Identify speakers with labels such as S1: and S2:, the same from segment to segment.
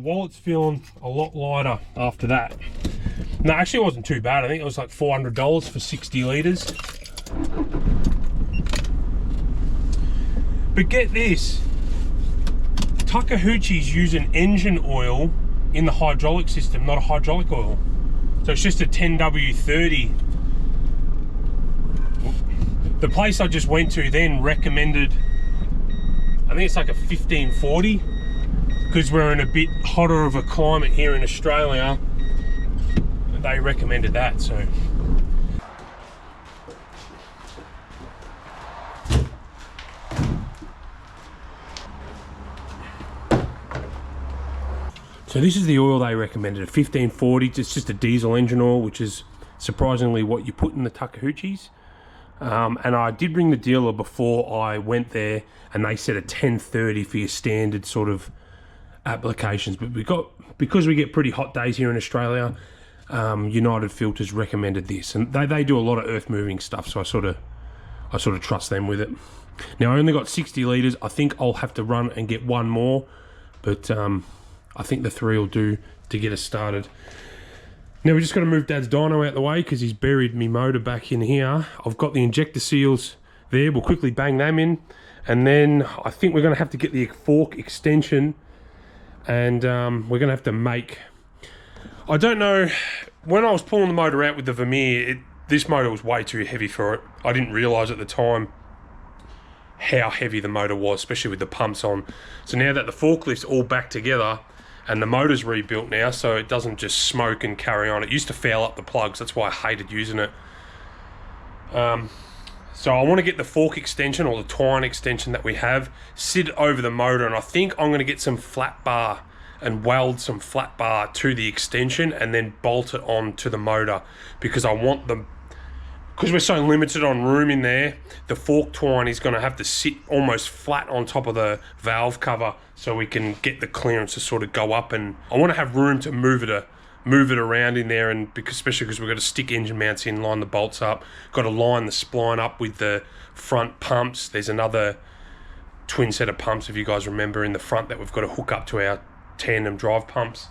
S1: wallet's feeling a lot lighter after that. No, actually it wasn't too bad. I think it was like $400 for 60 litres. But get this, Takeuchi's using engine oil in the hydraulic system, not a hydraulic oil. So it's just a 10W30. The place I just went to then recommended, I think it's like a 1540, because we're in a bit hotter of a climate here in Australia. They recommended that, so. So this is the oil they recommended, a 1540. It's just a diesel engine oil, which is surprisingly what you put in the Takeuchi's. And I did ring the dealer before I went there, and they said a 1030 for your standard sort of applications. But because we get pretty hot days here in Australia, United Filters recommended this, and they do a lot of earth moving stuff, so I sort of trust them with it. Now I only got 60 litres. I think I'll have to run and get one more, but I think the 3 will do to get us started. Now we just got to move Dad's dyno out the way because he's buried me motor back in here. I've got the injector seals there. We'll quickly bang them in, and then I think we're going to have to get the fork extension, and we're going to have to make, I don't know, when I was pulling the motor out with the Vermeer, this motor was way too heavy for it. I didn't realise at the time how heavy the motor was, especially with the pumps on. So now that the forklift's all back together and the motor's rebuilt now, so it doesn't just smoke and carry on. It used to foul up the plugs, that's why I hated using it. So I want to get the fork extension, or the twine extension that we have, sit over the motor, and I think I'm going to get some flat bar and weld some flat bar to the extension and then bolt it on to the motor, because I want the, because we're so limited on room in there, the fork twine is going to have to sit almost flat on top of the valve cover so we can get the clearance to sort of go up, and I want to have room to move it around in there, and especially because we've got to stick engine mounts in, line the bolts up, got to line the spline up with the front pumps. There's another twin set of pumps, if you guys remember, in the front that we've got to hook up to our tandem drive pumps.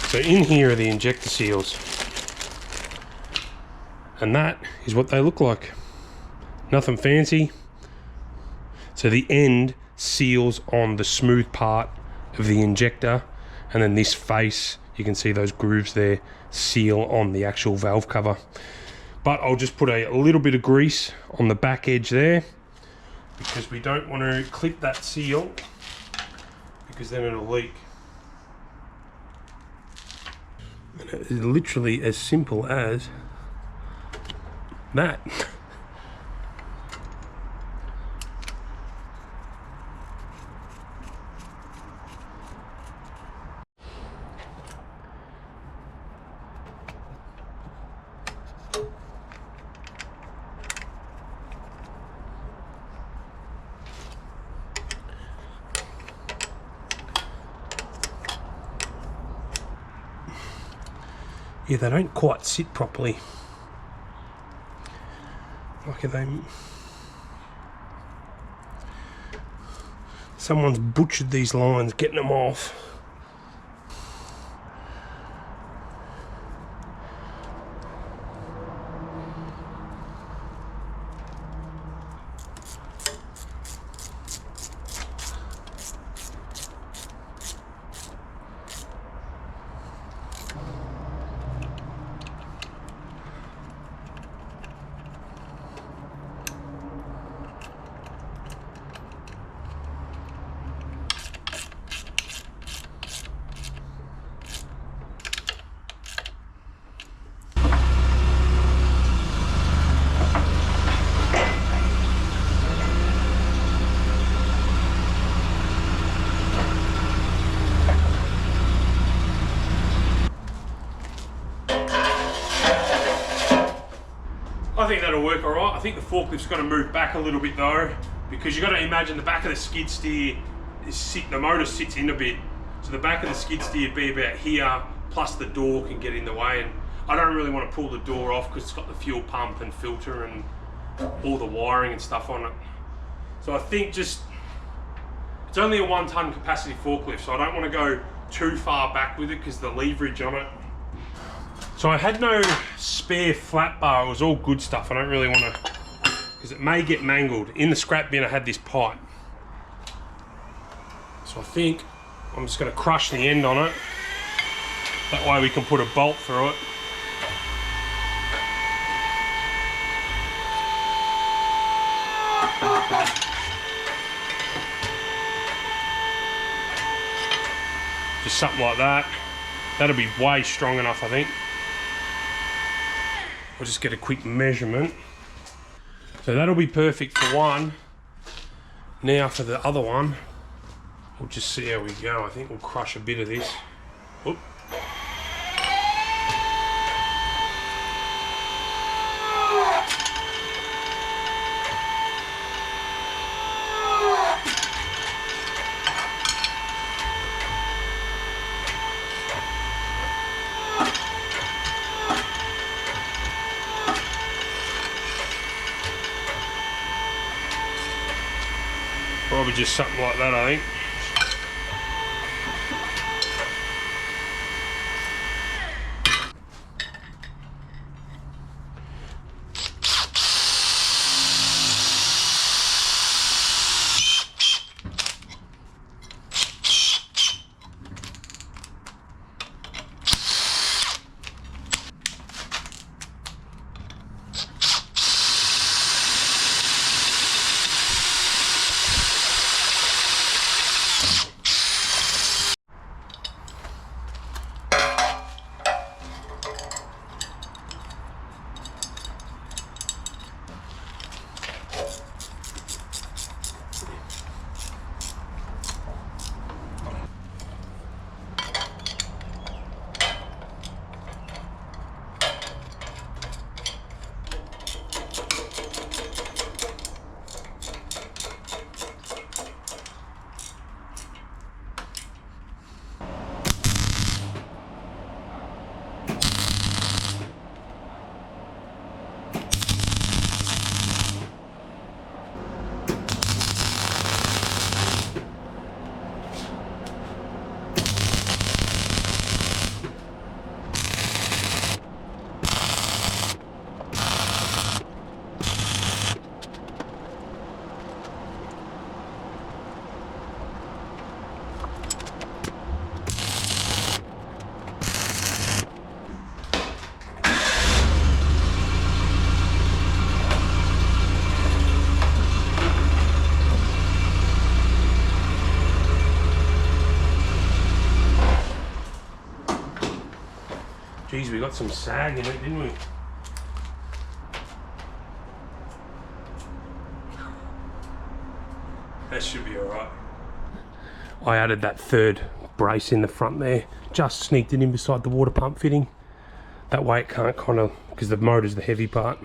S1: So in here are the injector seals, and that is what they look like. Nothing fancy. So the end seals on the smooth part of the injector, And then this face, you can see those grooves there seal on the actual valve cover. But I'll just put a little bit of grease on the back edge there, because we don't want to clip that seal, because then it'll leak. And it is literally as simple as that. Yeah, they don't quite sit properly. Like they... Someone's butchered these lines getting them off. I think that'll work alright. I think the forklift's got to move back a little bit though, because you've got to imagine the back of the skid steer the motor sits in a bit. So the back of the skid steer would be about here, plus the door can get in the way, and I don't really want to pull the door off because it's got the fuel pump and filter and all the wiring and stuff on it. So I think it's only a 1 ton capacity forklift, so I don't want to go too far back with it because the leverage on it. So I had no spare flat bar, it was all good stuff. I don't really want to, because it may get mangled. In the scrap bin I had this pipe. So I think I'm just going to crush the end on it. That way we can put a bolt through it. Just something like that. That'll be way strong enough, I think. We'll just get a quick measurement. So that'll be perfect for one. Now for the other one, we'll just see how we go. I think we'll crush a bit of this. Oop. Probably just something like that, I think. geez, we got some sag in it, didn't we? That should be alright. I added that third brace in the front there, just sneaked it in beside the water pump fitting. That way it can't kind of, because the motor's the heavy part.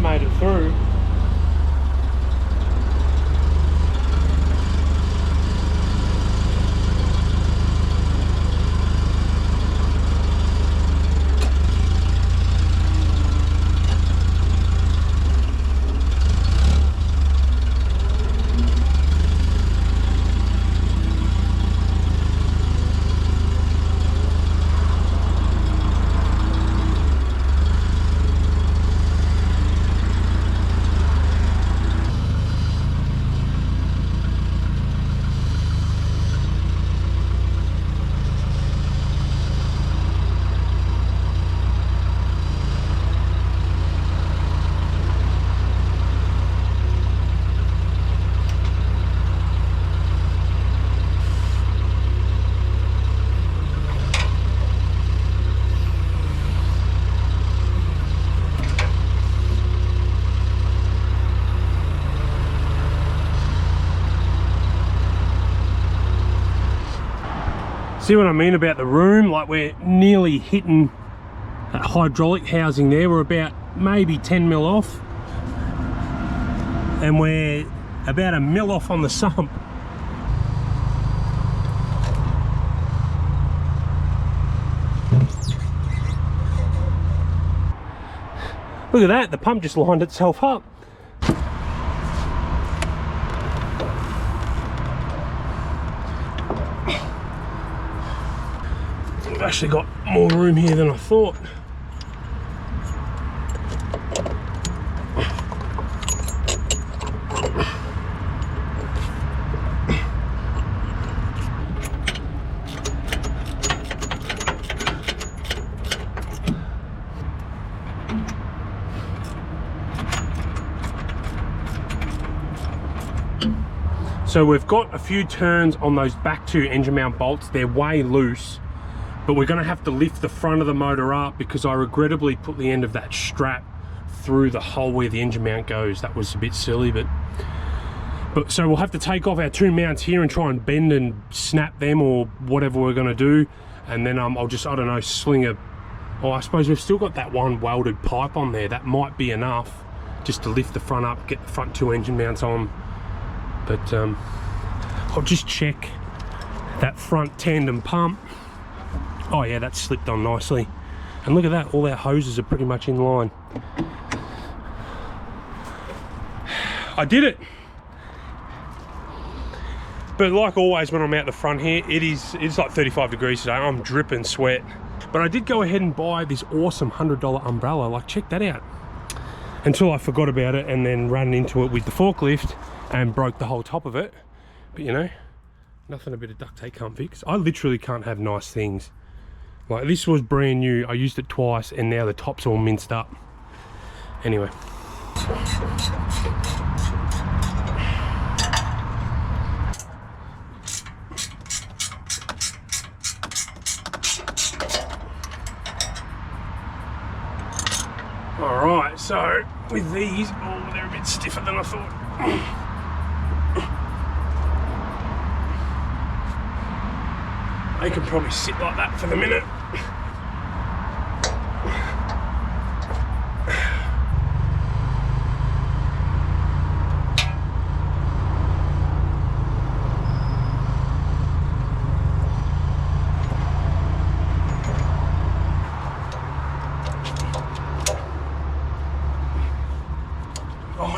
S1: Made it through. See what I mean about the room? Like, we're nearly hitting that hydraulic housing there. We're about maybe 10 mil off. And we're about a mil off on the sump. Look at that, the pump just lined itself up. We've actually got more room here than I thought. So we've got a few turns on those back two engine mount bolts. They're way loose, but we're going to have to lift the front of the motor up because I regrettably put the end of that strap through the hole where the engine mount goes. That was a bit silly, but so we'll have to take off our two mounts here and try and bend and snap them or whatever we're going to do, and then I'll just, I don't know, sling a, oh, I suppose we've still got that one welded pipe on there. That might be enough just to lift the front up, get the front two engine mounts on. But I'll just check that front tandem pump. Oh yeah, that's slipped on nicely. And look at that, all our hoses are pretty much in line. I did it. But like always when I'm out the front here, it's like 35 degrees today. I'm dripping sweat. But I did go ahead and buy this awesome $100 umbrella. Like, check that out. Until I forgot about it and then ran into it with the forklift and broke the whole top of it. But you know, nothing a bit of duct tape can't fix. I literally can't have nice things. Like, this was brand new, I used it twice, and now the top's all minced up. Anyway. Alright, so with these, oh, they're a bit stiffer than I thought. They can probably sit like that for the minute. Oh,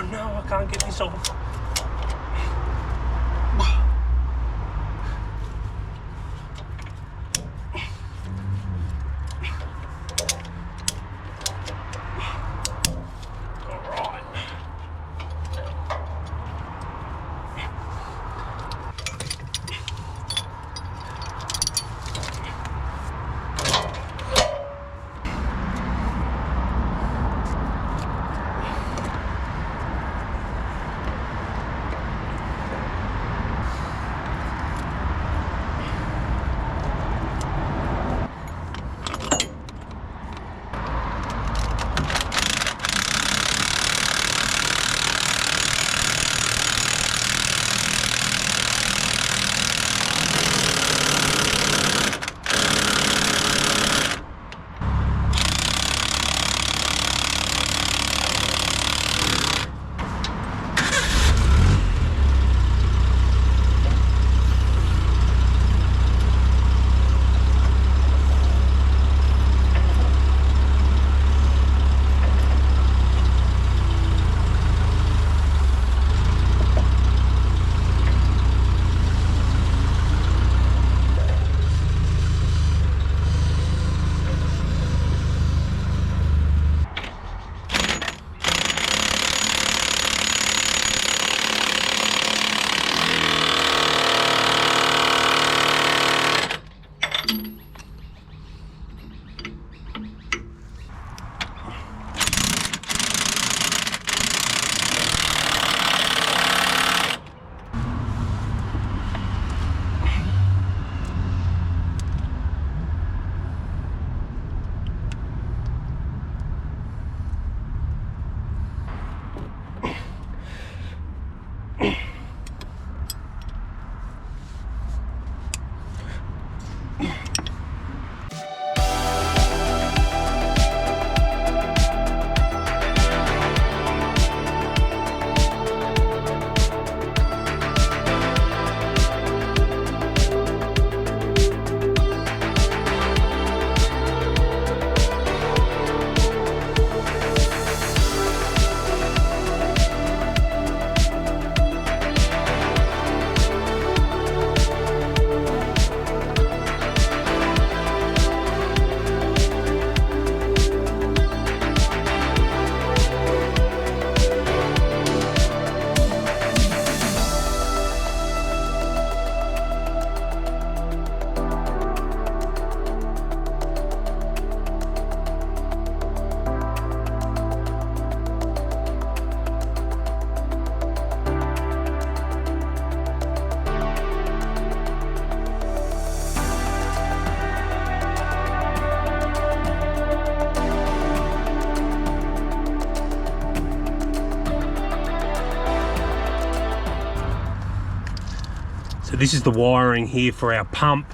S1: So this is the wiring here for our pump,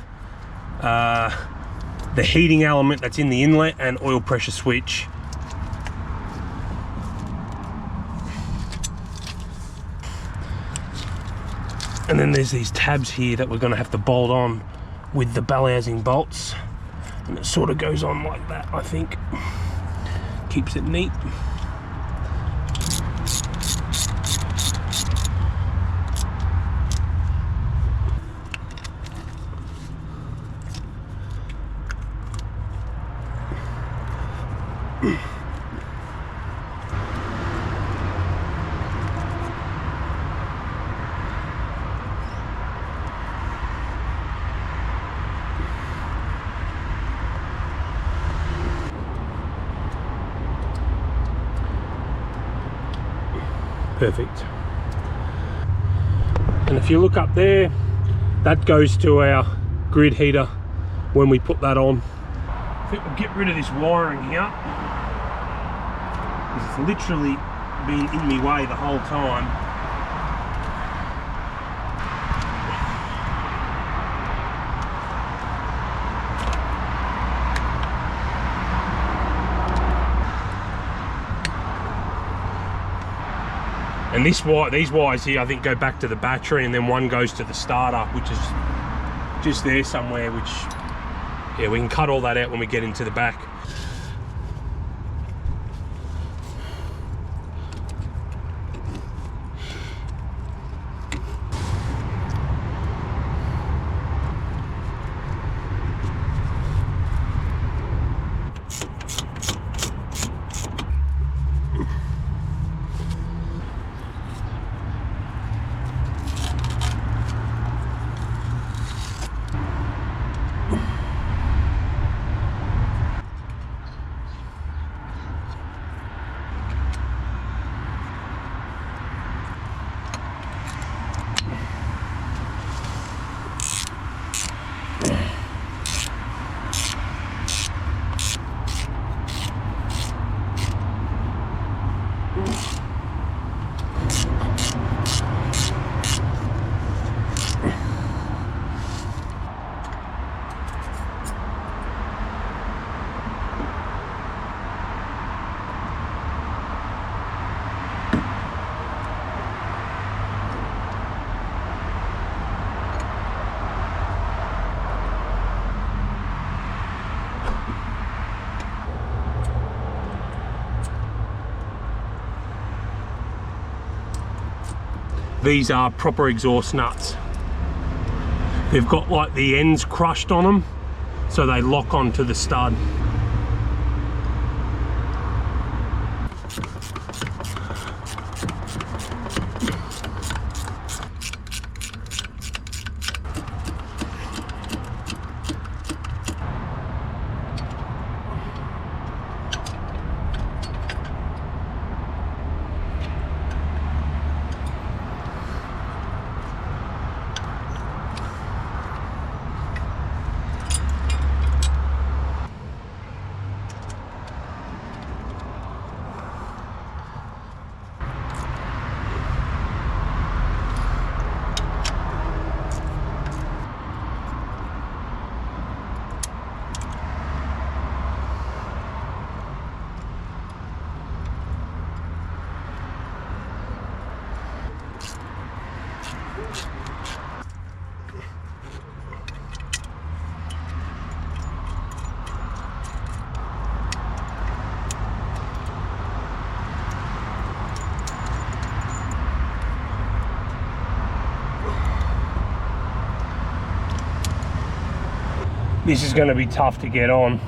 S1: the heating element that's in the inlet, and oil pressure switch. And then there's these tabs here that we're going to have to bolt on with the bell housing bolts, and it sort of goes on like that, I think. Keeps it neat. Perfect. And if you look up there, that goes to our grid heater when we put that on. I think we'll get rid of this wiring here. It's literally been in my way the whole time. And these wires here, I think, go back to the battery, and then one goes to the starter, which is just there somewhere, which, yeah, we can cut all that out when we get into the back. These are proper exhaust nuts. They've got like the ends crushed on them, so they lock onto the stud. This is going to be tough to get on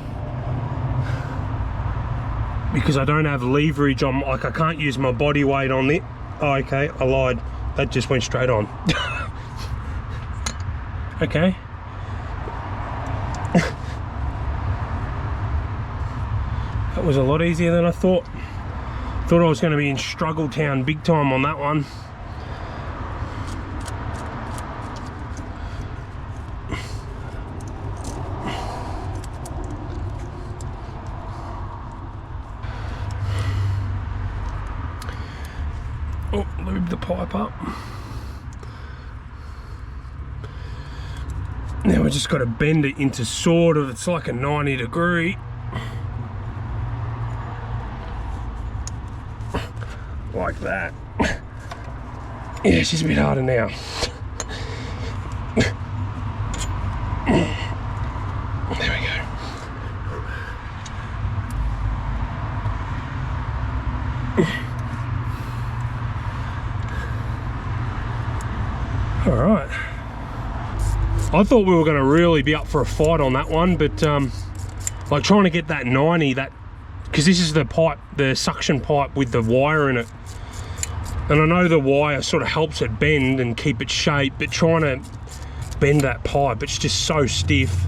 S1: because I don't have leverage on, like I can't use my body weight on it. Oh, okay, I lied. That just went straight on. Okay. That was a lot easier than I thought. Thought I was going to be in struggle town big time on that one. Oh, lube the pipe up. Now we just got to bend it into sort of, it's like a 90 degree. Like that. Yeah, it's just a bit harder now. There we go. All right. I thought we were going to really be up for a fight on that one, but like trying to get that 90, that, because this is the pipe, the suction pipe with the wire in it, and I know the wire sort of helps it bend and keep its shape, but trying to bend that pipe, it's just so stiff.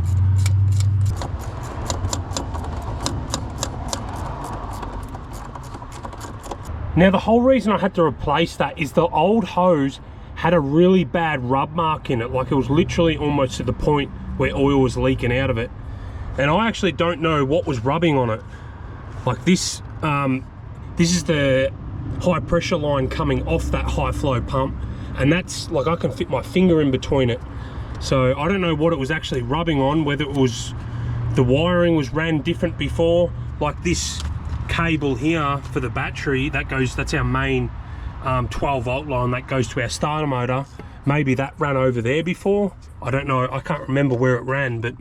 S1: Now the whole reason I had to replace that is the old hose had a really bad rub mark in it, like it was literally almost to the point where oil was leaking out of it, and I actually don't know what was rubbing on it. Like this, this is the high pressure line coming off that high flow pump, and that's like, I can fit my finger in between it, so I don't know what it was actually rubbing on, whether it was the wiring was ran different before, like this cable here for the battery that goes, that's our main 12 volt line that goes to our starter motor. Maybe that ran over there before, I don't know, I can't remember where it ran, but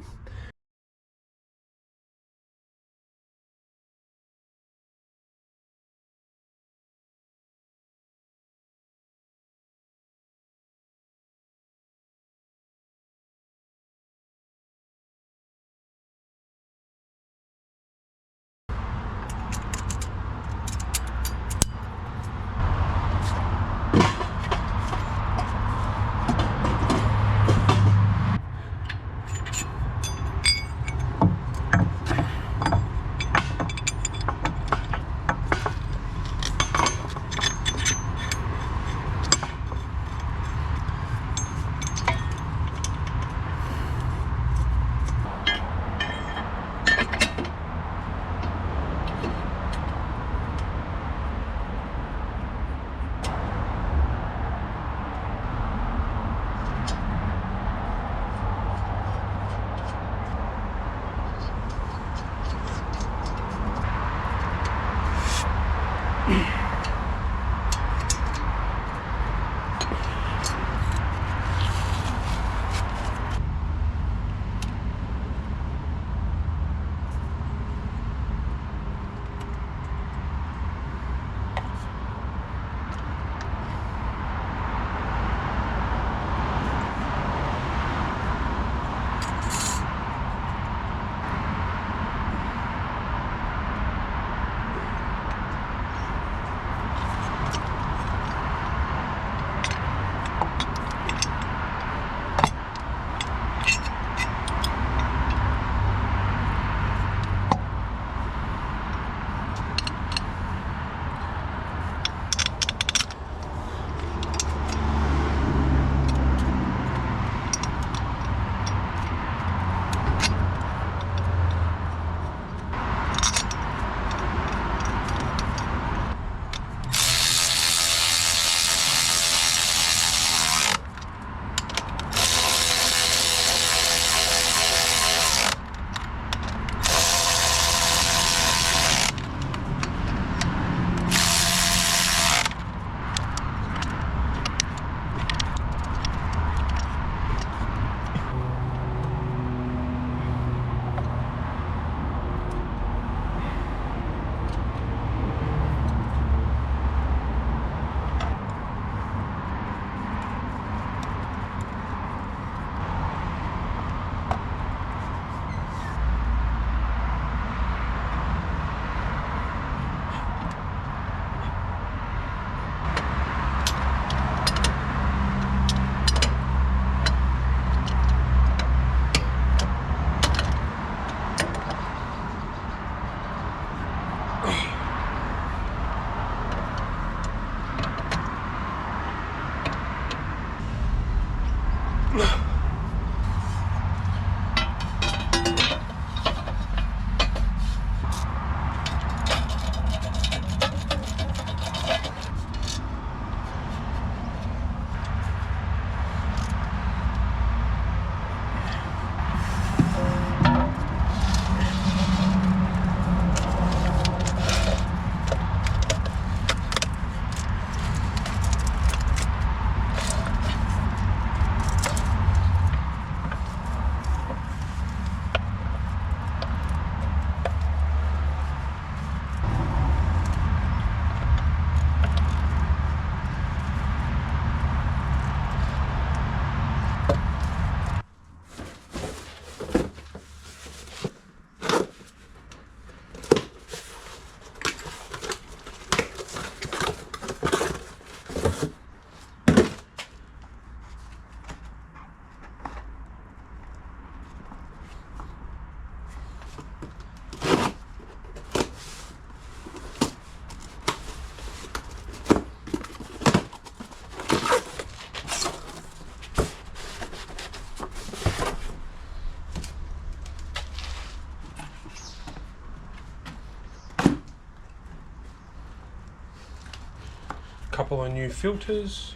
S1: couple of new filters.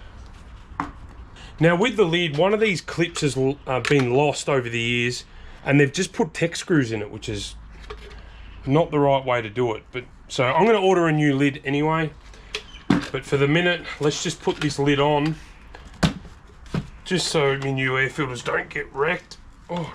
S1: Now with the lid, one of these clips has been lost over the years, and they've just put tech screws in it, which is not the right way to do it. But so I'm going to order a new lid anyway. But for the minute, let's just put this lid on, just so my new air filters don't get wrecked. Oh,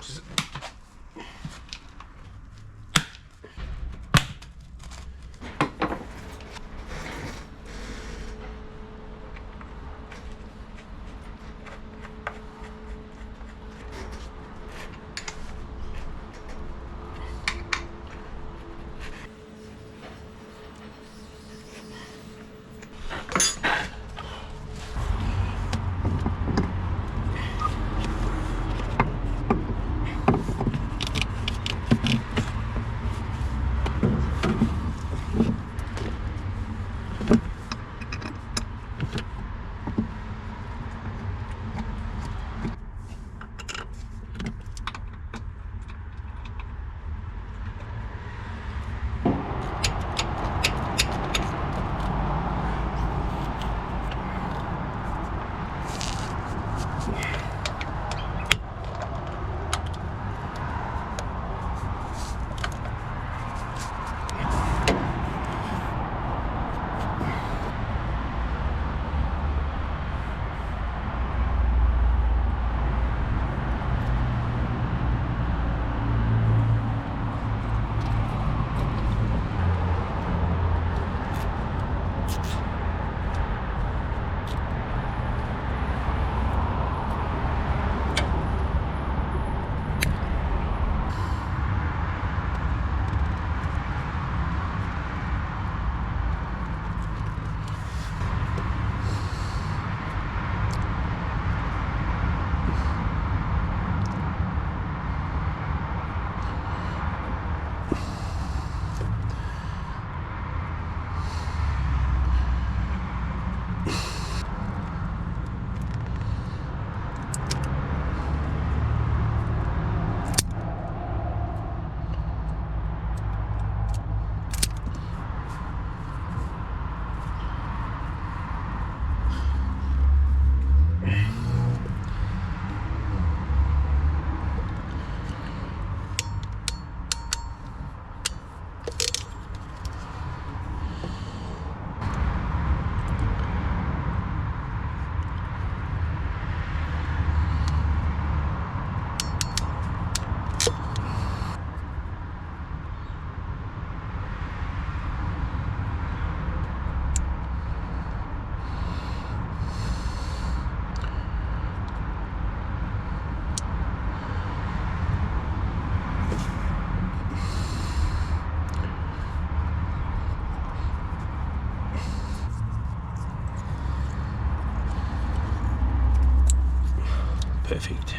S1: perfect.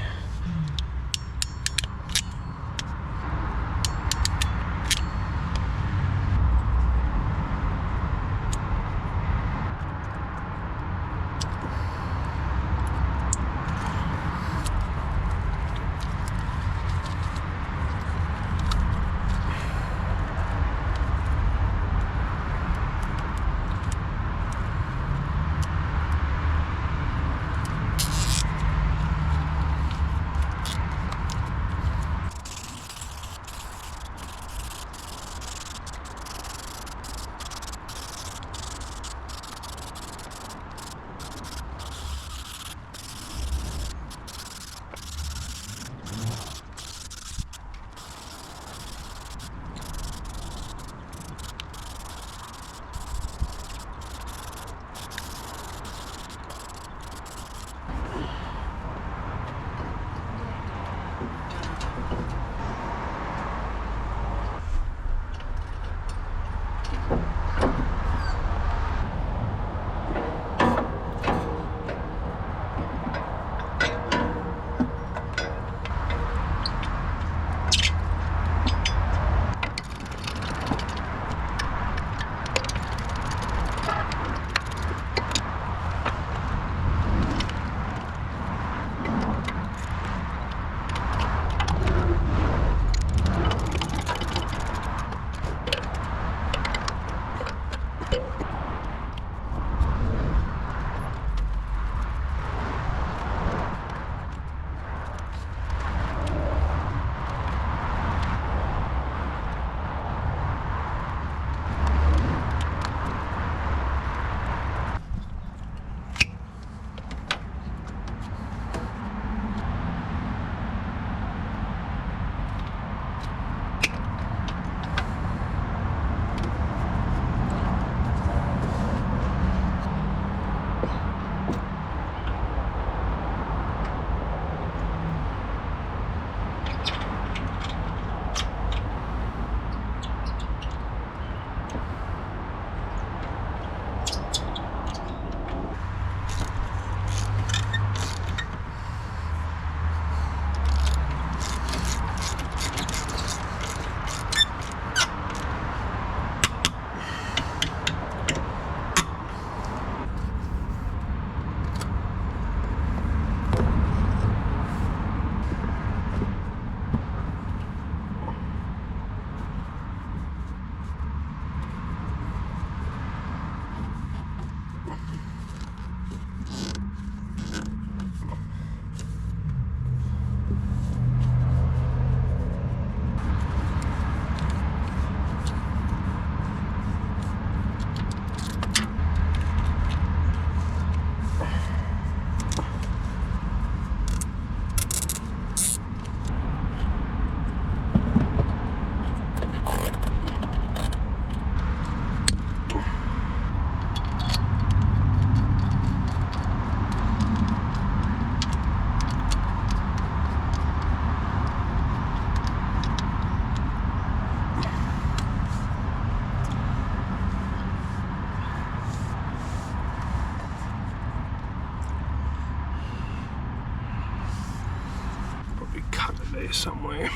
S1: cut it there somewhere.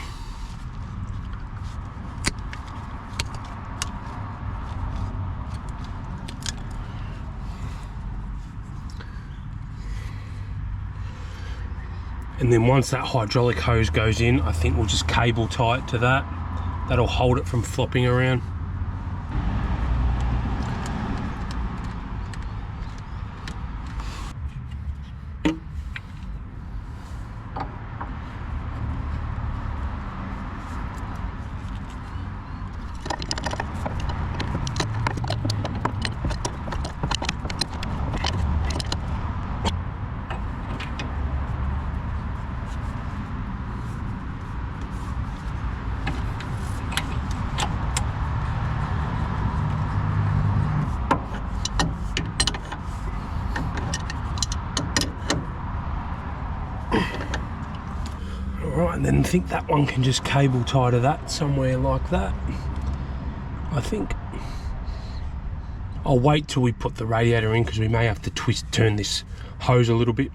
S1: And then once that hydraulic hose goes in, I think we'll just cable tie it to that. That'll hold it from flopping around. Alright, and then I think that one can just cable tie to that somewhere like that. I think I'll wait till we put the radiator in because we may have to turn this hose a little bit.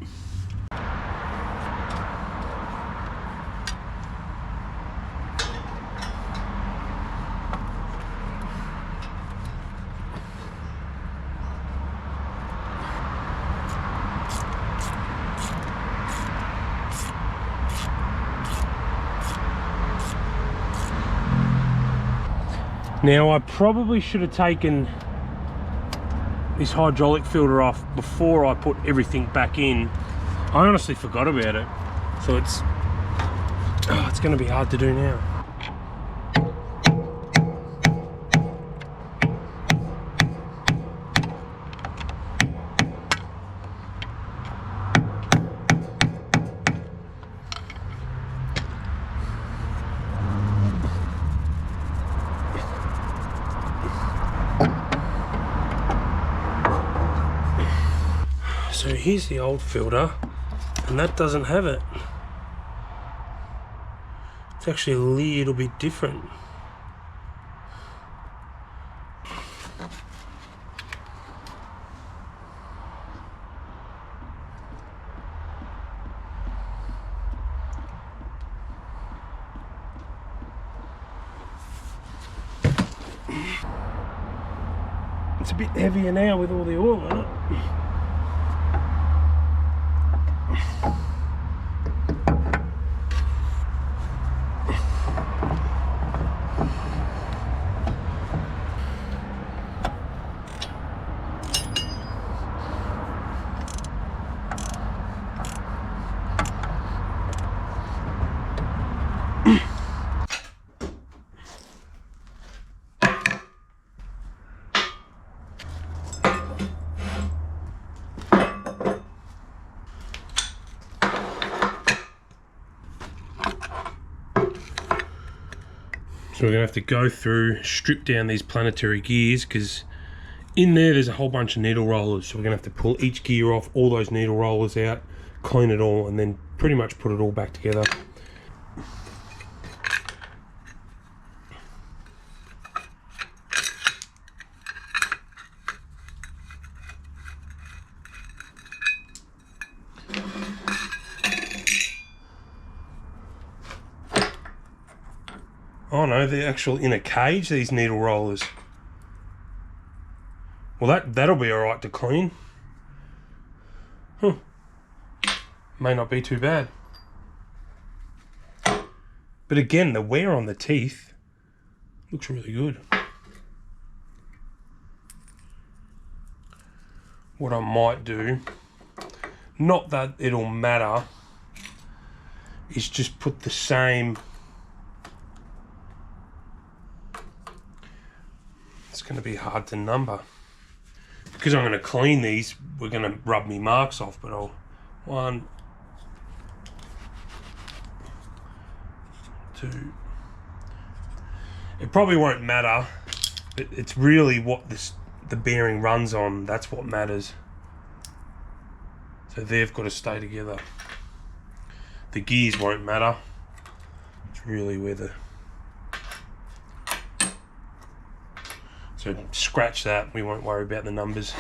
S1: Now I probably should have taken this hydraulic filter off before I put everything back in. I honestly forgot about it, so it's going to be hard to do now. So here's the old filter, and that doesn't have it. It's actually a little bit different. It's a bit heavier now with all the oil in it. So we're going to have to go through, strip down these Planetary gears, because in there's a whole bunch of needle rollers. So we're going to have to pull each gear off, all those needle rollers out, clean it all, and then pretty much put it all back together. Oh no, they're actual in a cage, these needle rollers. Well, that'll be alright to clean. May not be too bad. But again, the wear on the teeth looks really good. What I might do, not that it'll matter, is just put the same. It's going to be hard to number. Because I'm going to clean these, we're going to rub me marks off, but I'll 1, 2. It probably won't matter, but it's really what the bearing runs on, that's what matters. So they've got to stay together. The gears won't matter. It's really where the... So scratch that, we won't worry about the numbers.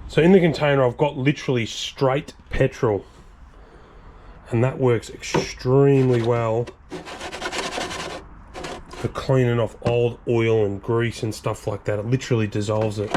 S1: So in the container I've got literally straight petrol, and that works extremely well for cleaning off old oil and grease and stuff like that. It literally dissolves it.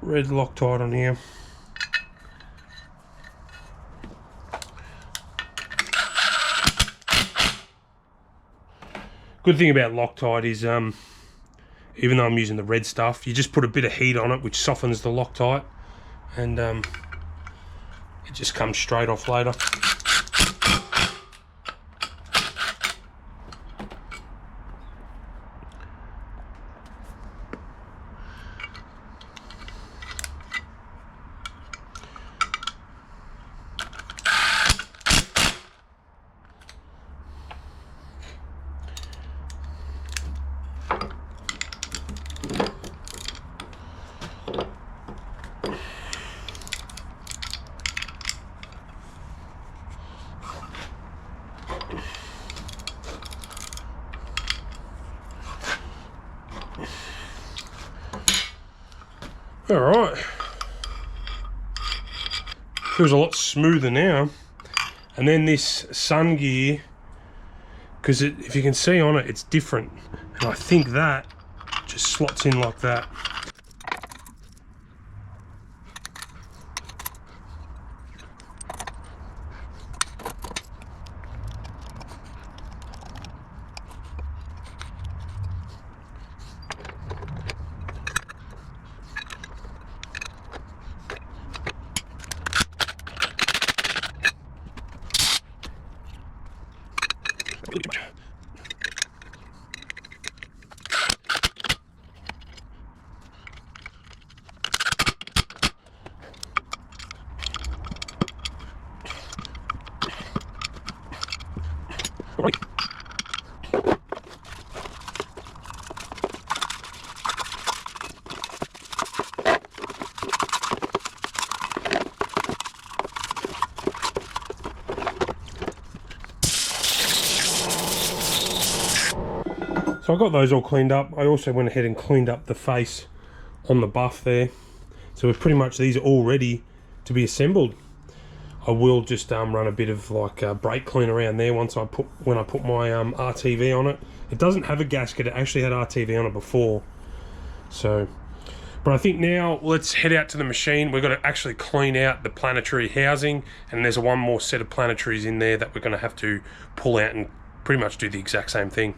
S1: Red Loctite on here. Good thing about Loctite is even though I'm using the red stuff, you just put a bit of heat on it which softens the Loctite, and it just comes straight off later. Alright, feels a lot smoother now. And then this sun gear, because if you can see on it, it's different, and I think that just slots in like that. So I got those all cleaned up. I also went ahead and cleaned up the face on the buff there. So we're pretty much, these are all ready to be assembled. I will just run a bit of like brake clean around there when I put my RTV on it. It doesn't have a gasket, it actually had RTV on it before. So But I think now let's head out to the machine. We've got to actually clean out the Planetary housing, and there's one more set of Planetaries in there that we're going to have to pull out and pretty much do the exact same thing.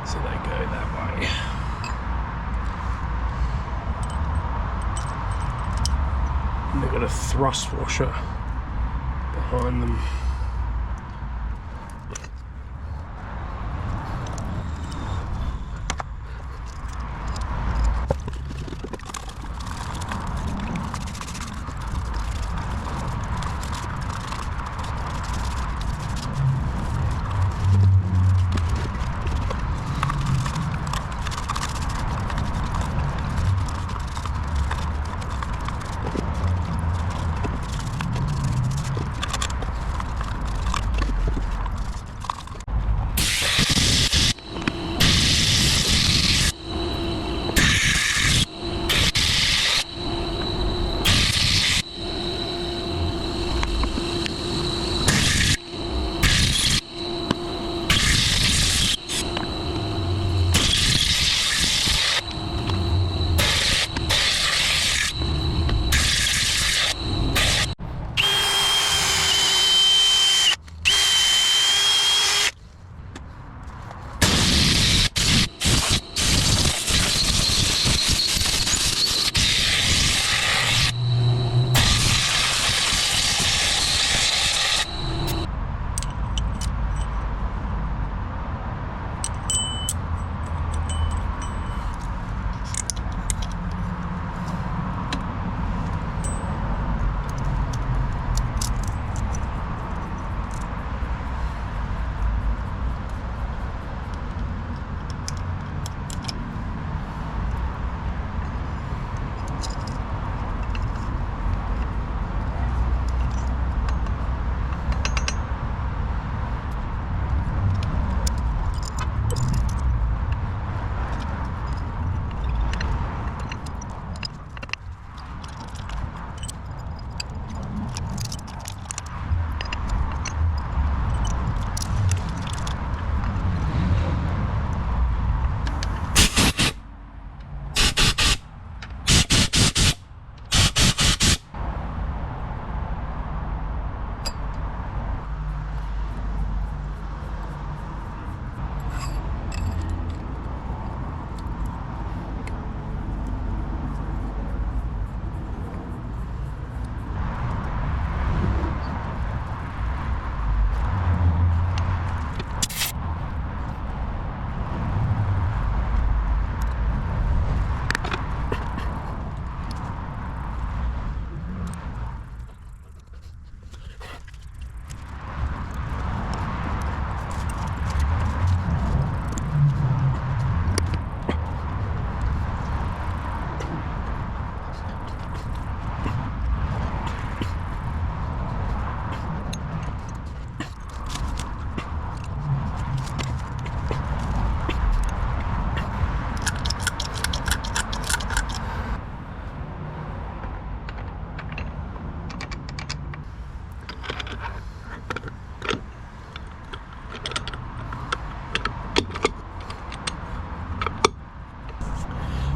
S1: So they go that way. And they've got a thrust washer behind them.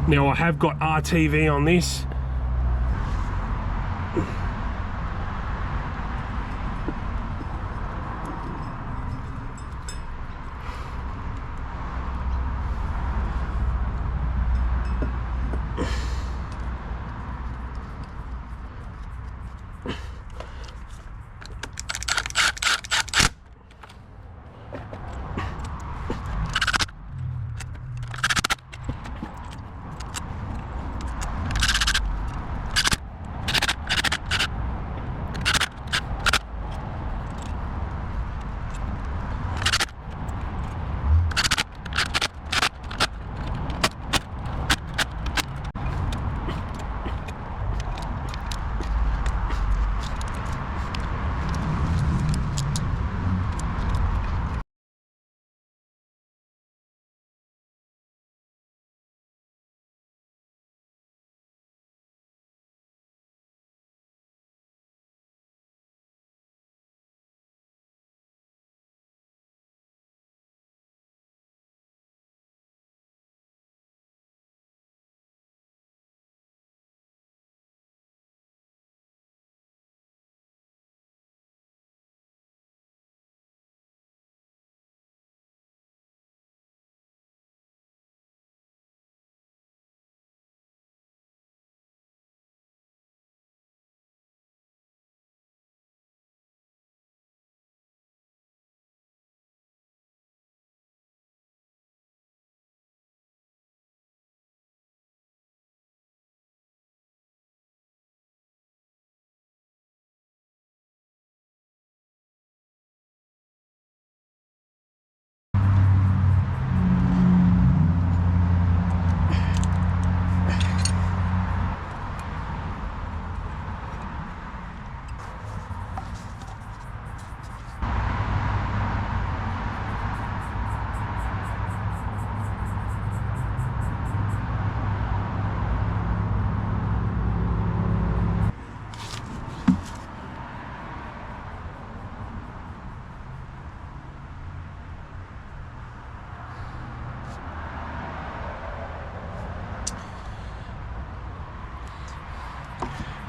S1: Now I have got RTV on this.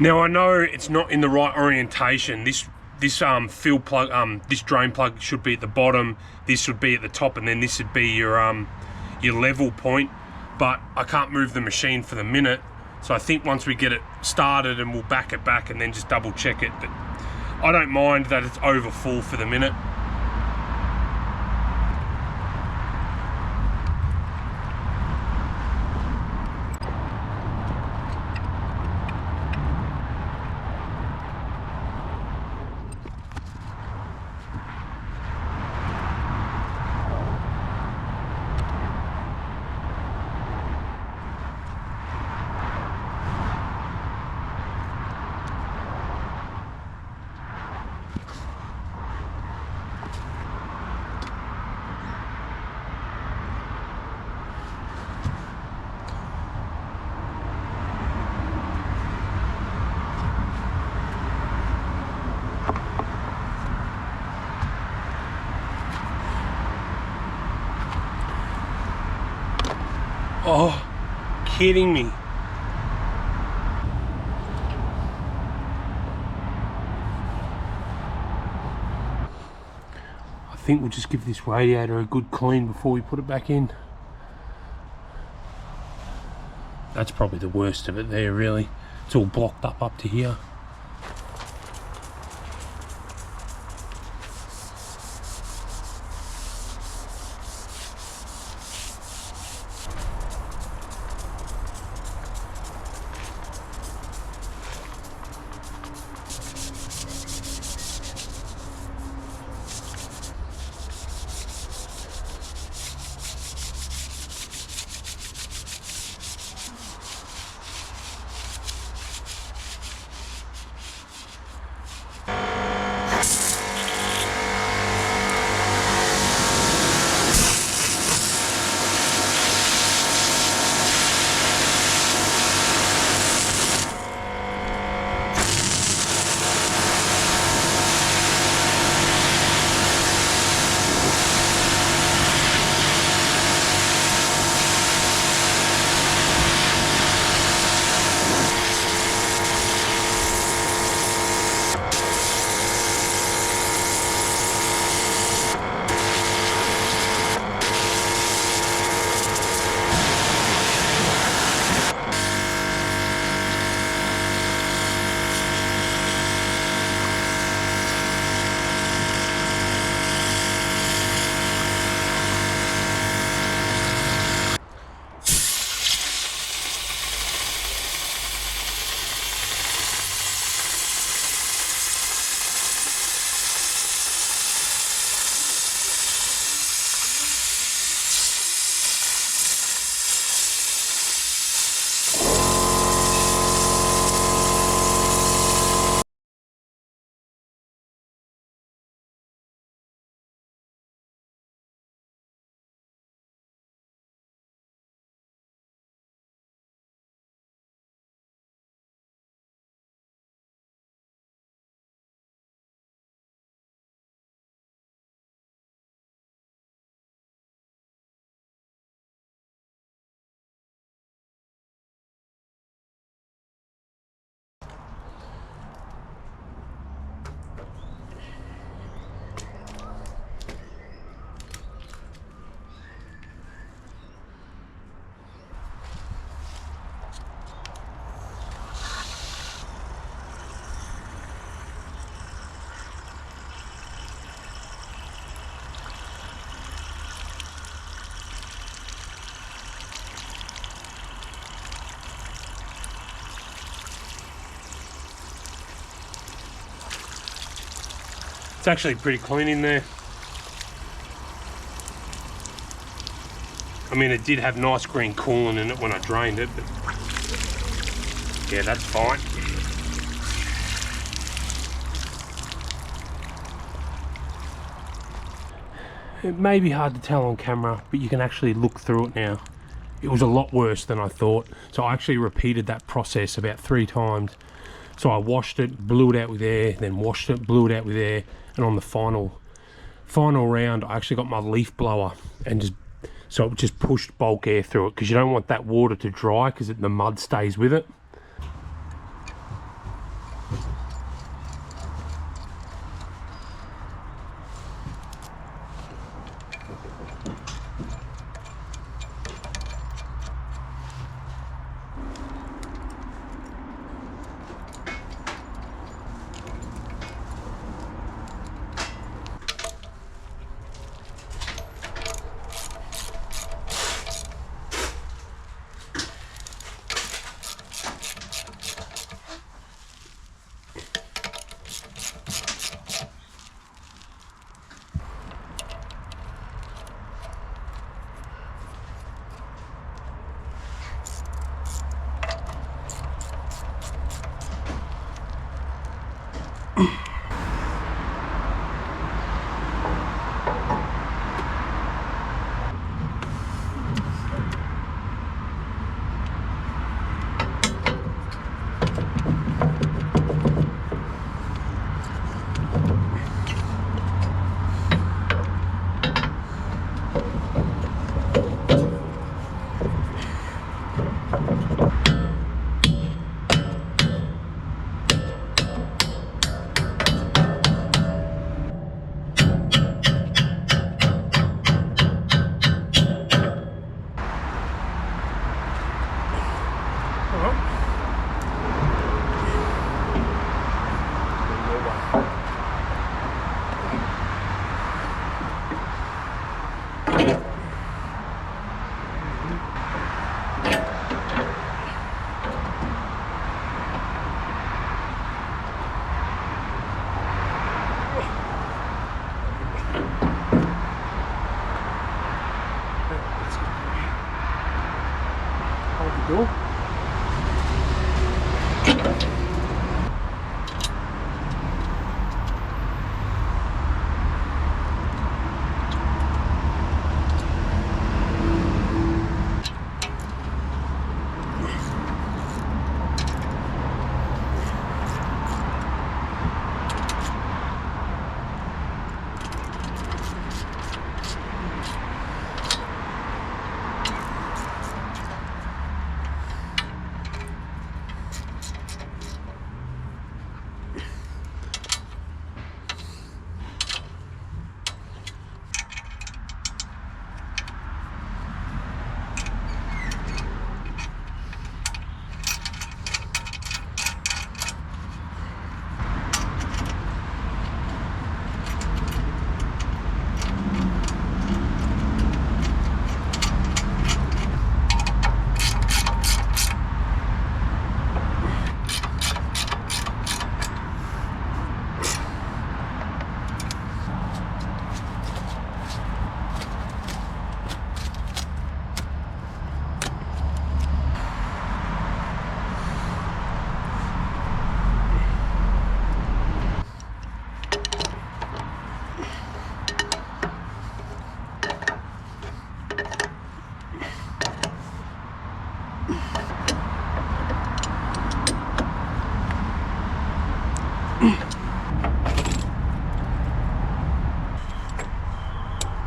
S1: Now I know it's not in the right orientation. This fill plug, this drain plug should be at the bottom. This should be at the top, and then this would be your level point. But I can't move the machine for the minute, so I think once we get it started, and we'll back it back and then just double check it. But I don't mind that it's over full for the minute. Oh, kidding me. I think we'll just give this radiator a good clean before we put it back in. That's probably the worst of it there, really. It's all blocked up to here. It's actually pretty clean in there. I mean, it did have nice green coolant in it when I drained it, but yeah, that's fine. It may be hard to tell on camera, but you can actually look through it now. It was a lot worse than I thought, so I actually repeated that process about 3 times. So I washed it, blew it out with air, then washed it, blew it out with air, and on the final round, I actually got my leaf blower and so it just pushed bulk air through it, because you don't want that water to dry, because the mud stays with it. Door.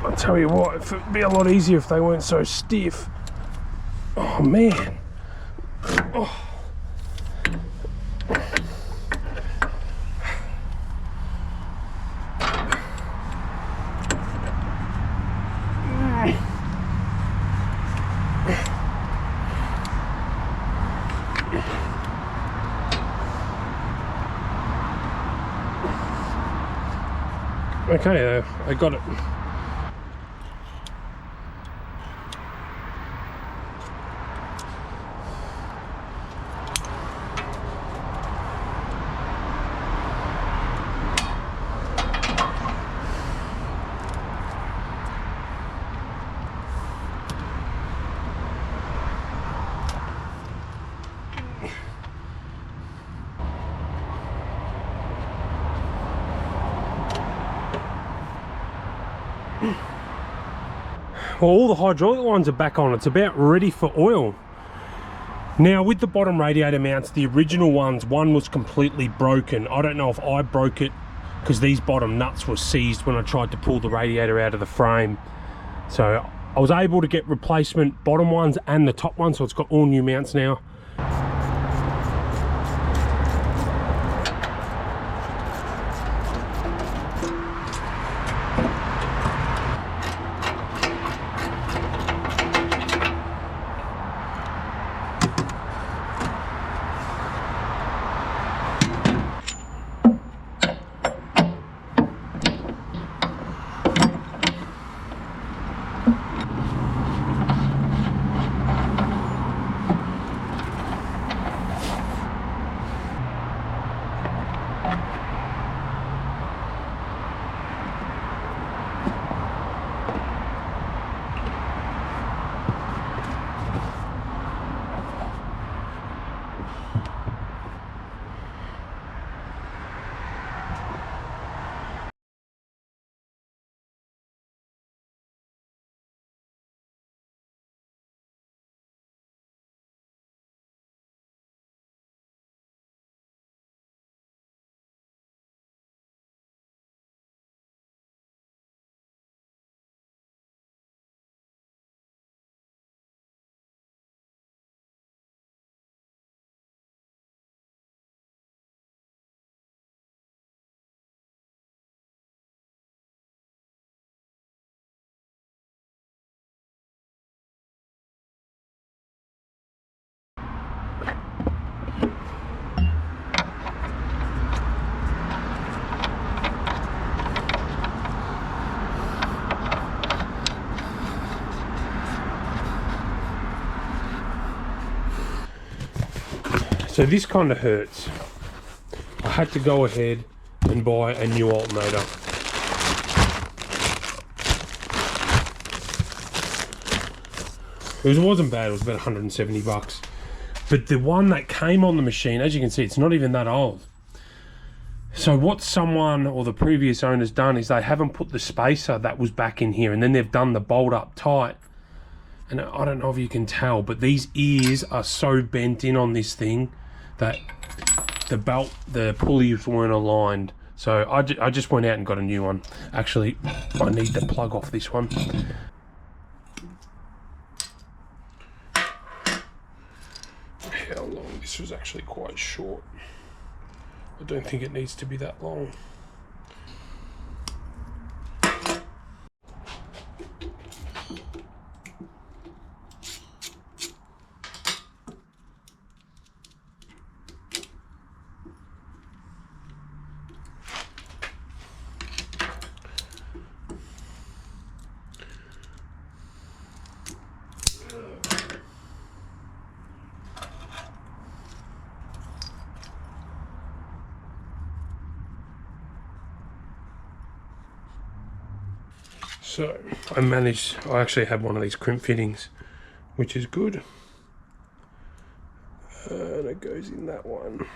S1: I'll tell you what, it would be a lot easier if they weren't so stiff. Oh man. Oh. Okay, I got it. Well, all the hydraulic lines are back on. It's about ready for oil. Now with the bottom radiator mounts, the original ones, one was completely broken. I don't know if I broke it because these bottom nuts were seized when I tried to pull the radiator out of the frame. So I was able to get replacement bottom ones and the top one, so it's got all new mounts now. So this kind of hurts. I had to go ahead and buy a new alternator. It wasn't bad, it was about 170 bucks. But the one that came on the machine, as you can see, it's not even that old. So what someone or the previous owner's done is they haven't put the spacer that was back in here, and then they've done the bolt up tight. And I don't know if you can tell, but these ears are so bent in on this thing that the pulleys weren't aligned. So I just went out and got a new one. Actually, I need to plug off this one. How long? This was actually quite short. I don't think it needs to be that long. So I actually have one of these crimp fittings, which is good. And it goes in that one.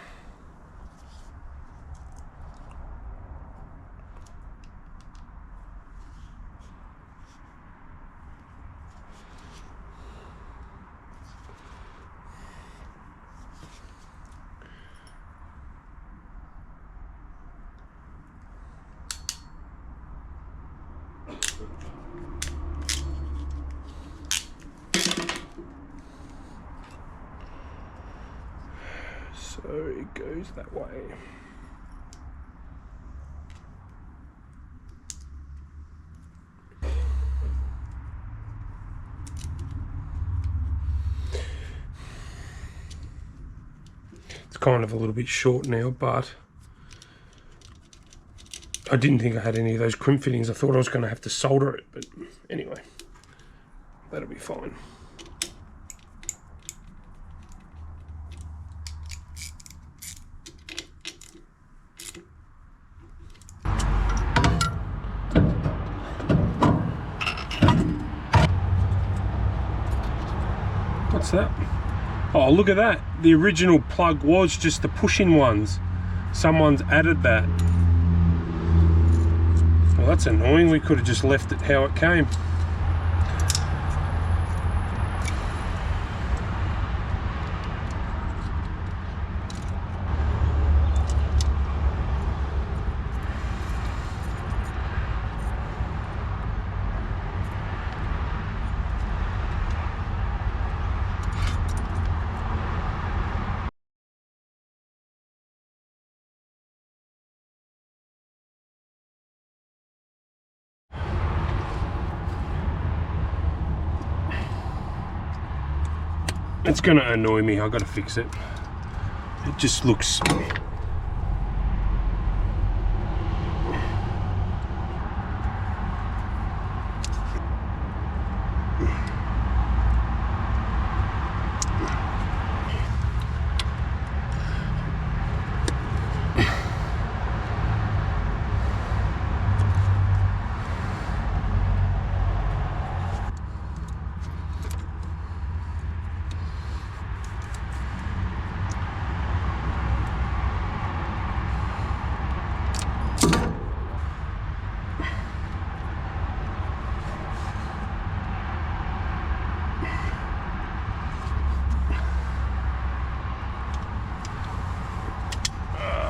S1: So it goes that way. It's kind of a little bit short now, but I didn't think I had any of those crimp fittings. I thought I was going to have to solder it, but anyway, that'll be fine. What's that? Oh, look at that. The original plug was just the push-in ones. Someone's added that. Well, that's annoying. We could have just left it how it came. It's gonna annoy me. I've got to fix it. It just looks...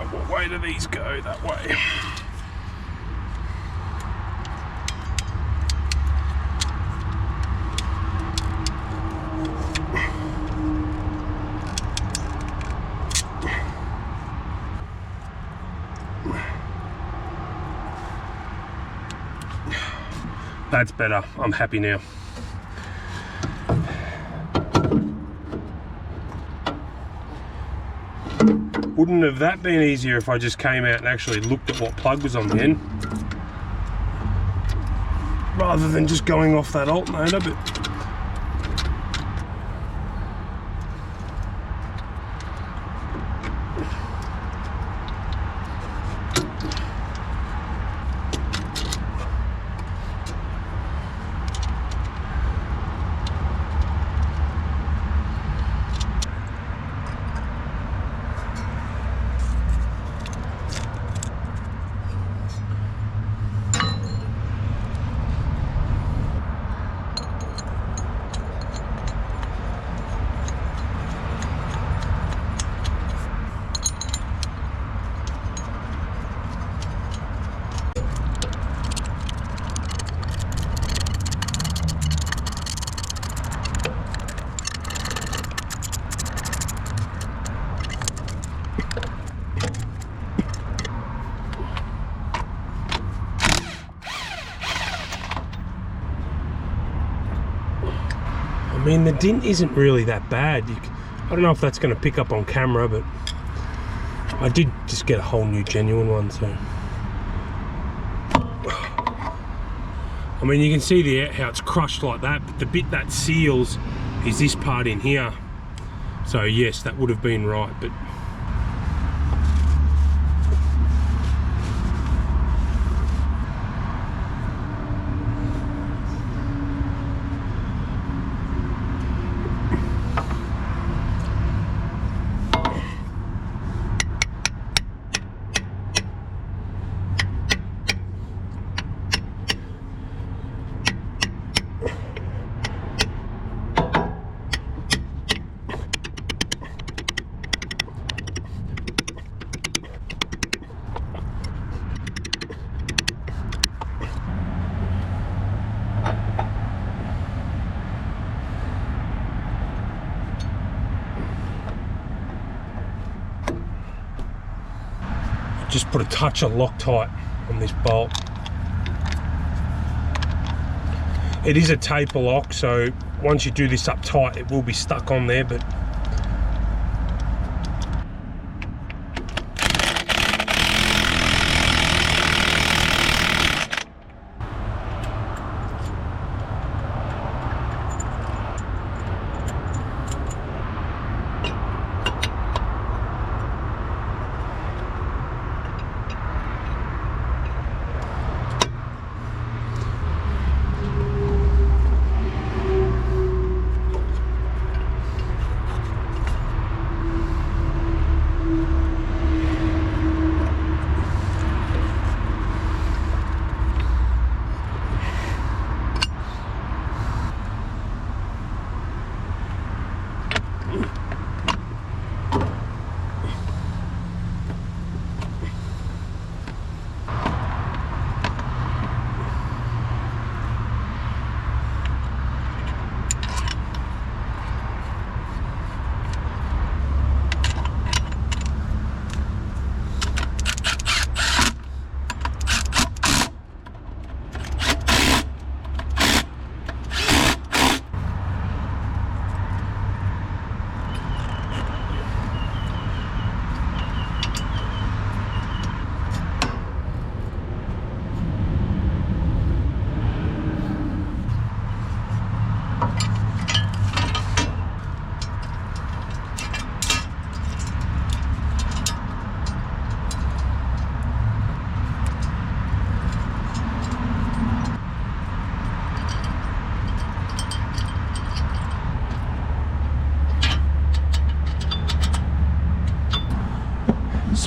S1: what way do these go? That way. That's better. I'm happy now. Wouldn't have that been easier if I just came out and actually looked at what plug was on the end, rather than just going off that alternator. But mean, the dint isn't really that bad. I don't know if that's going to pick up on camera, but I did just get a whole new genuine one, so. I mean, you can see how it's crushed like that, but the bit that seals is this part in here. So yes, that would have been right, but just put a touch of Loctite on this bolt. It is a taper lock, so once you do this up tight, it will be stuck on there, but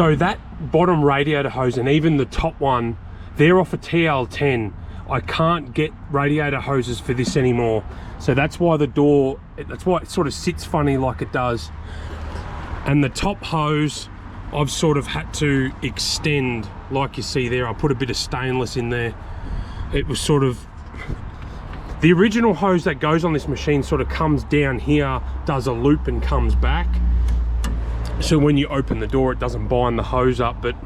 S1: so that bottom radiator hose and even the top one, they're off a TL10. I can't get radiator hoses for this anymore. So that's why the door, that's why it sort of sits funny like it does. And the top hose, I've sort of had to extend, like you see there. I put a bit of stainless in there. It was sort of, the original hose that goes on this machine sort of comes down here, does a loop and comes back. So when you open the door, it doesn't bind the hose up, but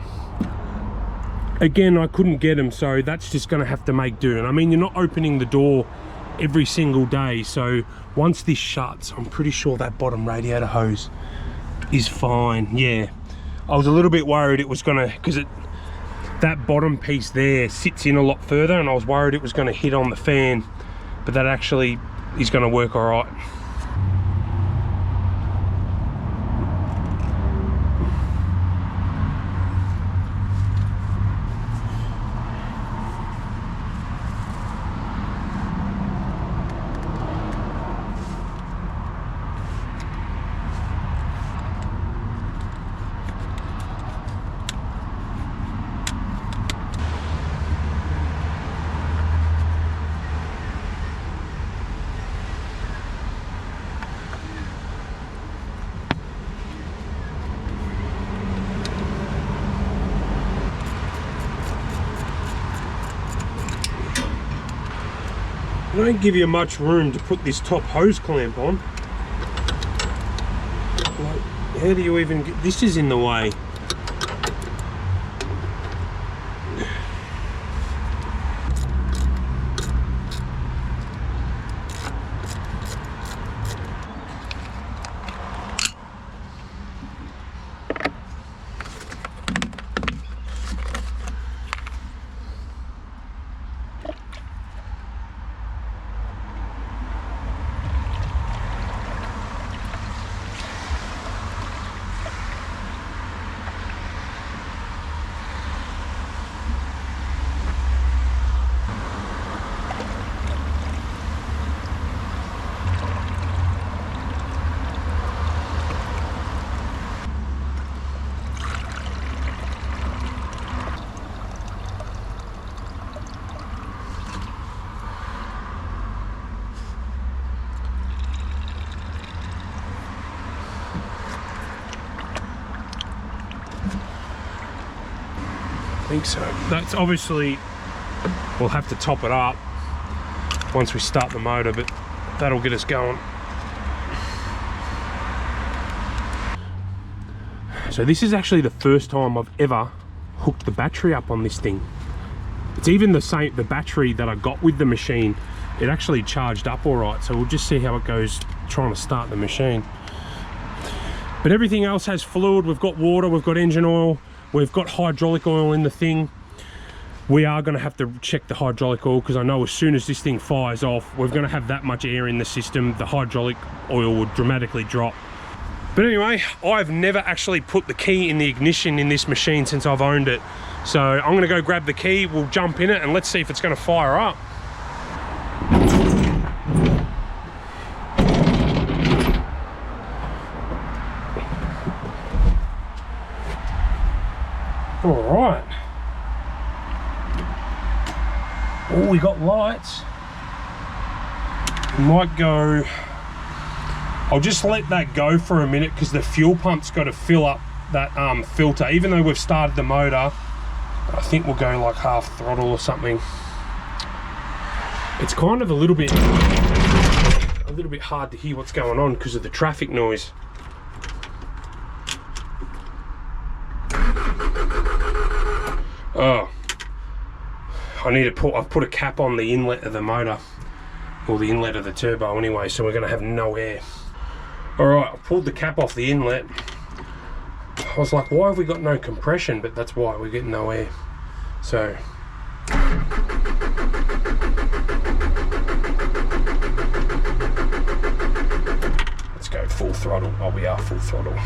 S1: again, I couldn't get them, so that's just gonna have to make do. And I mean, you're not opening the door every single day, so once this shuts, I'm pretty sure that bottom radiator hose is fine. Yeah, I was a little bit worried it was gonna, because that bottom piece there sits in a lot further, and I was worried it was gonna hit on the fan, but that actually is gonna work all right. They don't give you much room to put this top hose clamp on. Like, how do you even get, this is in the way. I think so. That's obviously, we'll have to top it up once we start the motor, but that'll get us going. So this is actually the first time I've ever hooked the battery up on this thing. It's even the same, the battery that I got with the machine, it actually charged up all right. So we'll just see how it goes trying to start the machine. But everything else has fluid. We've got water, we've got engine oil, we've got hydraulic oil in the thing. We are going to have to check the hydraulic oil because I know as soon as this thing fires off, we're going to have that much air in the system, the hydraulic oil would dramatically drop. But anyway, I've never actually put the key in the ignition in this machine since I've owned it. So I'm going to go grab the key, we'll jump in it and let's see if it's going to fire up. All right. Oh, we got lights. We might go, I'll just let that go for a minute because the fuel pump's got to fill up that filter. Even though we've started the motor, I think we'll go like half throttle or something. It's kind of a little bit hard to hear what's going on because of the traffic noise. Oh, I need to put, I've put a cap on the inlet of the motor, or the inlet of the turbo anyway, so we're going to have no air. Alright, I pulled the cap off the inlet. I was like, why have we got no compression? But that's why, we're getting no air. So let's go full throttle. Oh, we are full throttle.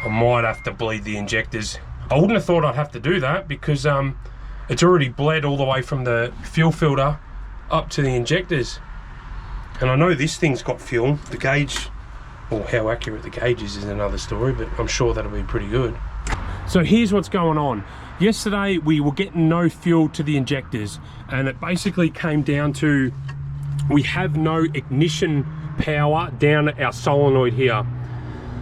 S1: I might have to bleed the injectors. I wouldn't have thought I'd have to do that because it's already bled all the way from the fuel filter up to the injectors. And I know this thing's got fuel. The gauge, or how accurate the gauge is another story, but I'm sure that'll be pretty good. So here's what's going on. Yesterday we were getting no fuel to the injectors, and it basically came down to we have no ignition power down at our solenoid here.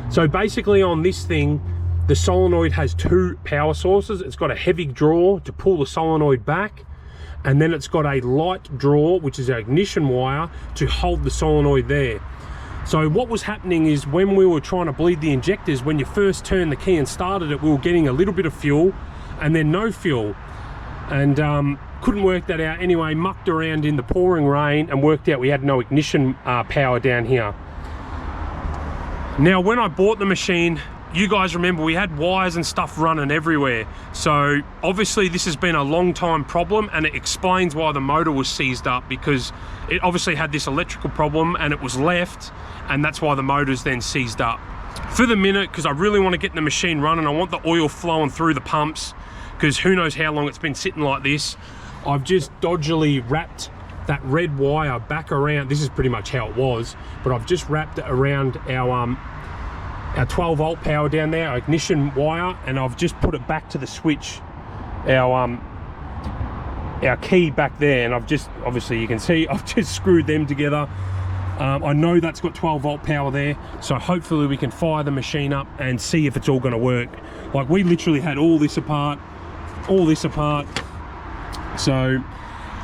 S1: So basically on this thing, the solenoid has two power sources. It's got a heavy draw to pull the solenoid back, and then it's got a light draw, which is our ignition wire, to hold the solenoid there. So what was happening is when we were trying to bleed the injectors, when you first turned the key and started it, we were getting a little bit of fuel and then no fuel. And couldn't work that out anyway, mucked around in the pouring rain and worked out we had no ignition power down here. Now when I bought the machine, you guys remember we had wires and stuff running everywhere. So obviously this has been a long time problem, and it explains why the motor was seized up, because it obviously had this electrical problem and it was left, and that's why the motor's then seized up. For the minute, because I really want to get the machine running, I want the oil flowing through the pumps, because who knows how long it's been sitting like this. I've just dodgily wrapped that red wire back around. This is pretty much how it was, but I've just wrapped it around our 12 volt power down there, our ignition wire, and I've just put it back to the switch, our key back there, and I've just, obviously you can see, I've just screwed them together. I know that's got 12 volt power there, so hopefully we can fire the machine up and see if it's all going to work. Like, we literally had all this apart. So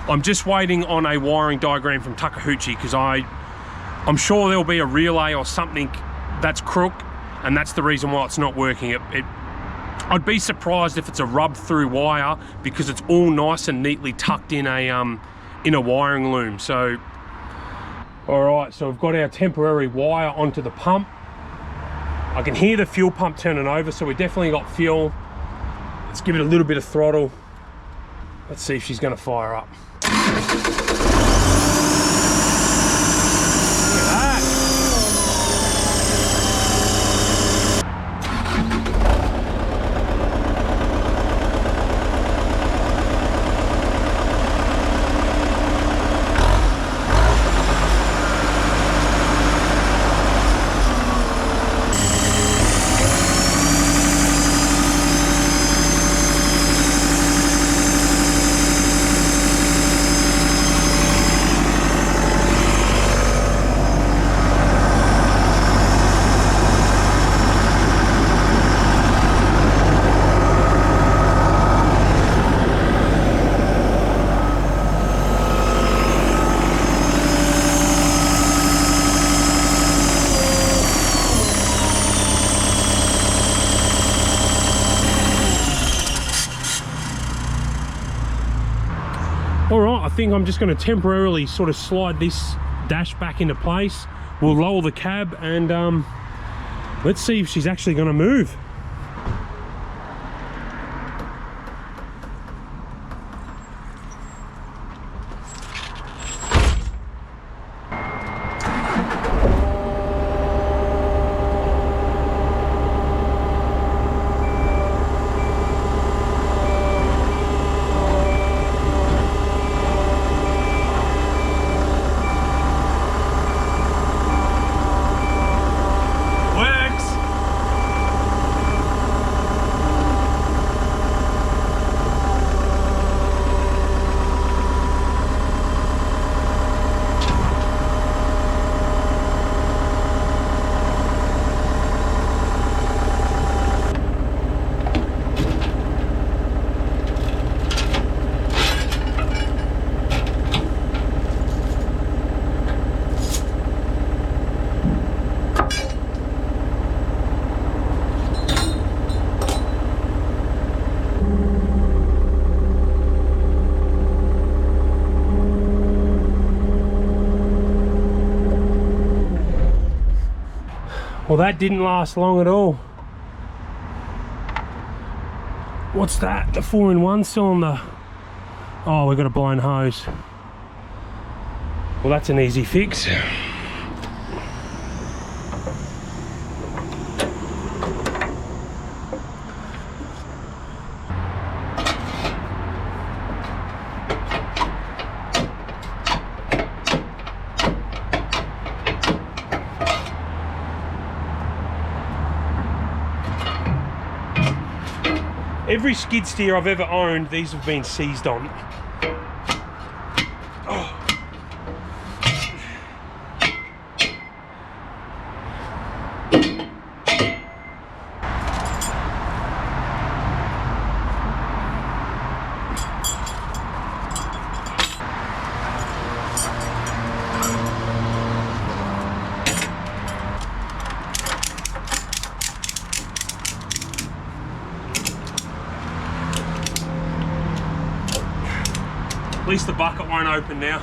S1: I'm just waiting on a wiring diagram from Takeuchi, because I'm sure there'll be a relay or something that's crook, and that's the reason why it's not working. I'd be surprised if it's a rub through wire, because it's all nice and neatly tucked in a wiring loom. So all right, so we've got our temporary wire onto the pump. I can hear the fuel pump turning over, so we definitely got fuel. Let's give it a little bit of throttle. Let's see if she's going to fire up. think I'm just going to temporarily sort of slide this dash back into place. We'll lower the cab and let's see if she's actually going to move. Well, that didn't last long at all. What's that? The 4-in-1 cylinder. Oh, we've got a blown hose. Well, that's an easy fix. Every skid steer I've ever owned, these have been seized on. Oh. At least the bucket won't open now.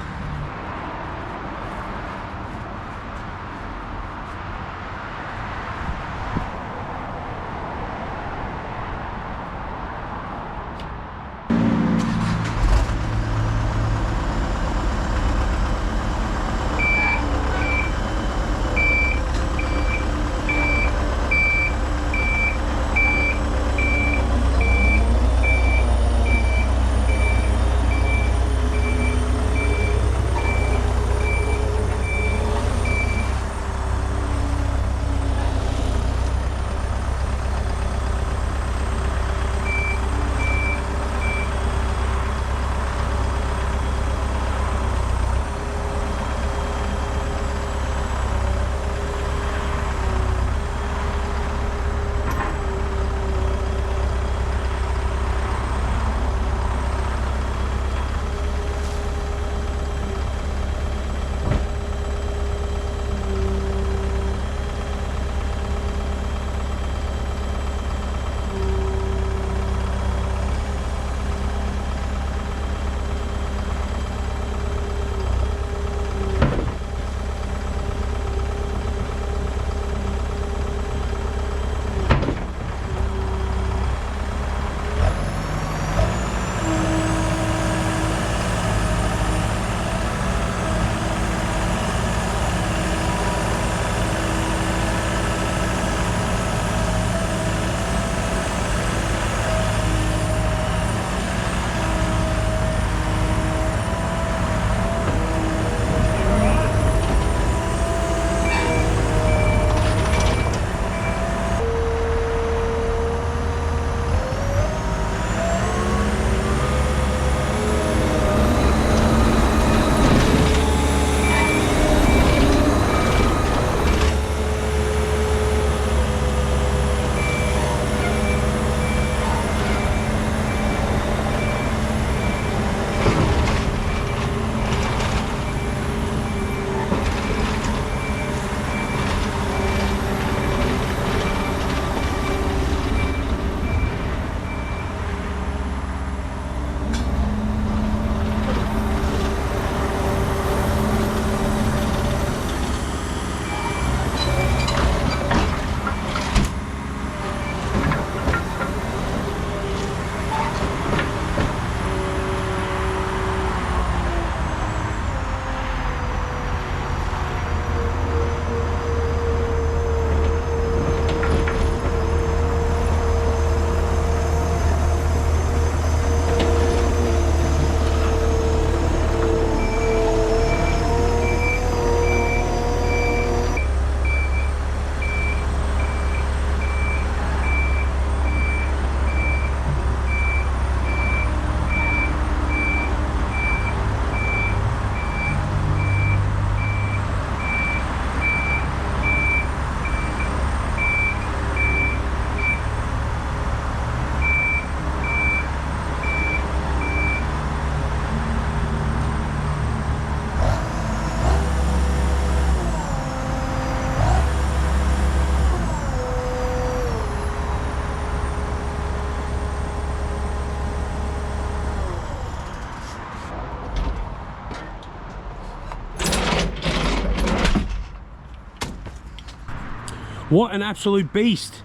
S1: What an absolute beast.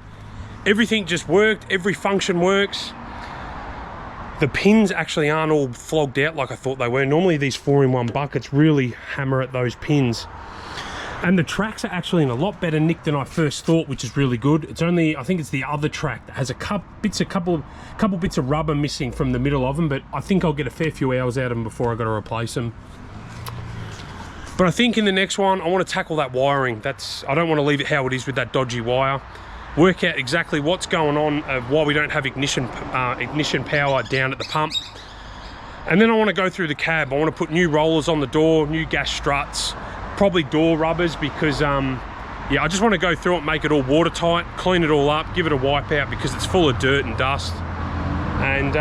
S1: Everything just worked, every function works. The pins actually aren't all flogged out like I thought they were. Normally these 4-in-1 buckets really hammer at those pins. And the tracks are actually in a lot better nick than I first thought, which is really good. It's only, I think it's the other track that has a couple bits of rubber missing from the middle of them, but I think I'll get a fair few hours out of them before I got to replace them. But I think in the next one, I want to tackle that wiring. I don't want to leave it how it is with that dodgy wire. Work out exactly what's going on, why we don't have ignition power down at the pump. And then I want to go through the cab. I want to put new rollers on the door, new gas struts, probably door rubbers, because yeah, I just want to go through it, make it all watertight, clean it all up, give it a wipe out because it's full of dirt and dust, and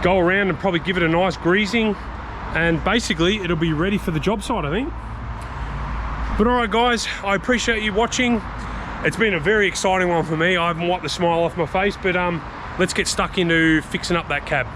S1: go around and probably give it a nice greasing, and basically it'll be ready for the job site, I think. But all right guys, I appreciate you watching. It's been a very exciting one for me. I haven't wiped the smile off my face, but let's get stuck into fixing up that cab.